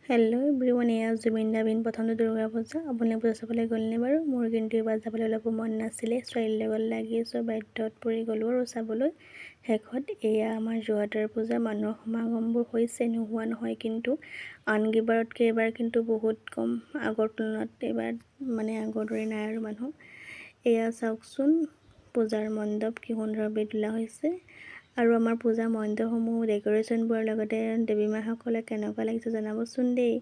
Hello' everyone, এয়া জুবিন দা bin প্ৰথমটো দুৰ্গা পূজা। আপুনি পূজা চাবলৈ গ'লনে বাৰু? মোৰ কিন্তু এইবাৰ যাবলৈ অলপো মন নাছিলে। ছোৱালীৰ লগত লাগি বাধ্যত পৰি গ'লোঁ আৰু চাবলৈ। শেষত এয়া আমাৰ যোৰহাটৰ পূজা। মানুহৰ সমাগমবোৰ হৈছে, নোহোৱা নহয়, কিন্তু আনকেইবাৰতকৈ এইবাৰ কিন্তু বহুত কম। আগৰ তুলনাত এইবাৰ আগৰ দৰে নাই আৰু মানুহ। এয়া চাওকচোন, পূজাৰ মণ্ডপ কি সুন্দৰভাৱে তোলা হৈছে। আৰু আমাৰ পূজা মণ্ডপসমূহ ডেক'ৰেশ্যনবোৰৰ লগতে দেৱী মাসকলে কেনেকুৱা লাগিছে জনাবচোন দেই।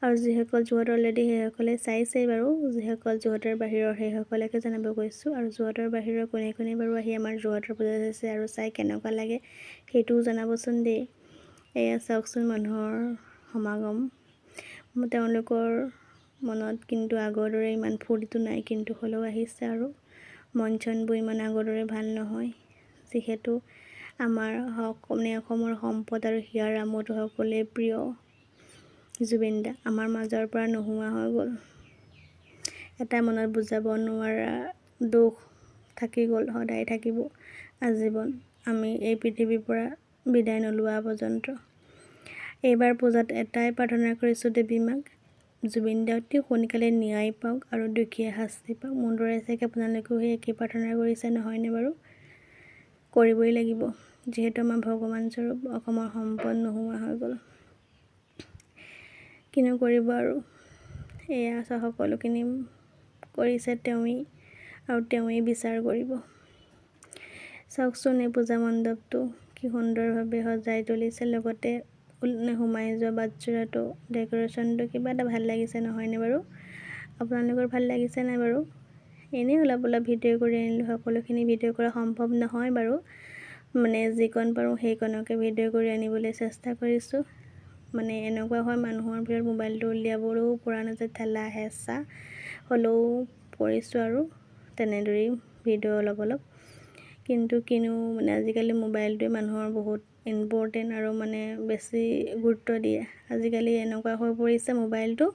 আৰু যিসকল যোৰহাট অলৰেডি সেইসকলে চাইছেই বাৰু, যিসকল যোৰহাটৰ বাহিৰৰ সেইসকলকে জনাব গৈছোঁ। আৰু যোৰহাটৰ বাহিৰৰ কোনে কোনে বাৰু আহি আমাৰ যোৰহাটৰ পূজা চাইছে আৰু চাই কেনেকুৱা লাগে সেইটোও জনাবচোন দেই। এয়া চাওকচোন মানুহৰ সমাগম। তেওঁলোকৰ মনত কিন্তু আগৰ দৰে ইমান ফূৰ্তিটো নাই, কিন্তু হ'লেও আহিছে। আৰু মন চনবোৰ ইমান আগৰ দৰে ভাল নহয়, যিহেতু আমাৰ অসমৰ সম্পদ আৰু হিয়াৰ আমঠু সকলোৱে প্ৰিয় জুবিন দা আমাৰ মাজৰ পৰা নোহোৱা হৈ গ'ল। এটা মনত বুজাব নোৱাৰা দুখ থাকি গ'ল, সদায় থাকিব আজীৱন, আমি এই পৃথিৱীৰ পৰা বিদায় নোলোৱা পৰ্যন্ত। এইবাৰ পূজাত এটাই প্ৰাৰ্থনা কৰিছোঁ দেৱী মাক, জুবিন দা অতি সোনকালে ন্যায় পাওক আৰু দুখীয়া শাস্তি পাওক। মোৰ দৰে চাগে আপোনালোকেও সেই একেই প্ৰাৰ্থনা কৰিছে, নহয়নে বাৰু? কৰিবই লাগিব, যিহেতু আমাৰ ভগৱান স্বৰূপ অসমৰ সম্পদ নোহোৱা হৈ গ'ল। কিনো কৰিব আৰু, এয়া সকলোখিনি কৰিছে তেৱেঁই, আৰু তেৱেঁই বিচাৰ কৰিব। চাওকচোন এই পূজা মণ্ডপটো কি সুন্দৰভাৱে সজাই তুলিছে, লগতে সোমাই যোৱা বাটচ'ৰাটো ডেক'ৰেশ্যনটো কিবা এটা ভাল লাগিছে, নহয়নে বাৰু? আপোনালোকৰ ভাল লাগিছে নাই বাৰু? এনেই অলপ অলপ ভিডিঅ' কৰি আনিলোঁ। সকলোখিনি ভিডিঅ' কৰা সম্ভৱ নহয় বাৰু, যিকণ পাৰোঁ সেইকণকে ভিডিঅ' কৰি আনিবলৈ চেষ্টা কৰিছোঁ। এনেকুৱা হয়, মানুহৰ ভিতৰত মোবাইলটো উলিয়াবলৈও পৰা নাযায়, ঠেলা হেঁচা হ'লেও কৰিছোঁ আৰু তেনেদৰেই ভিডিঅ' অলপ। কিন্তু কিনো আজিকালি মোবাইলটোৱে মানুহৰ বহুত ইম্পৰ্টেণ্ট আৰু বেছি গুৰুত্ব দিয়ে। আজিকালি এনেকুৱা হৈ পৰিছে, মোবাইলটো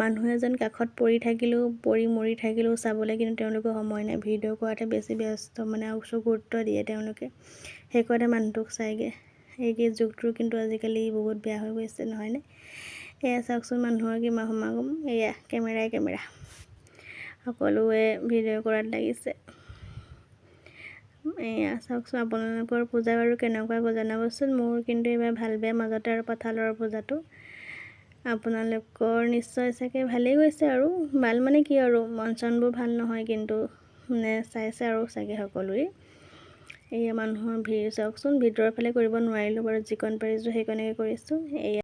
মানুহ এজন কাষত পৰি মৰি থাকিলেও চাবলৈ কিন্তু তেওঁলোকৰ সময় নাই। ভিডিঅ' কৰাতে বেছি ব্যস্ত, গুৰুত্ব দিয়ে তেওঁলোকে, সেইকাৰণে মানুহটোক চায়গৈ। এই যুগটো কিন্তু আজিকালি বহুত বেয়া হৈ গৈছে, নহয়নে? এয়া চাওকচোন মানুহৰ কিমান সমাগম। এয়া কেমেৰা সকলোৱে ভিডিঅ' কৰাত লাগিছে। এয়া চাওকচোন, আপোনালোকৰ পূজা বাৰু কেনেকুৱা গ'ল জনাবচোন। মোৰ কিন্তু এইবাৰ ভাল বেয়া মাজতে আৰু পথাৰৰ পূজাটো। আপোনালোকৰ নিশ্চয় চাগে ভালেই গৈছে আৰু ভাল কি আৰু মন চনবোৰ ভাল নহয়, কিন্তু চাইছে আৰু চাগে সকলোৱে। এয়া মানুহৰ ভিৰ চাওকচোন, ভিতৰৰ ফালে কৰিব নোৱাৰিলোঁ বাৰু, যিকণ পাৰিছোঁ সেইকণকে কৰিছোঁ। এয়া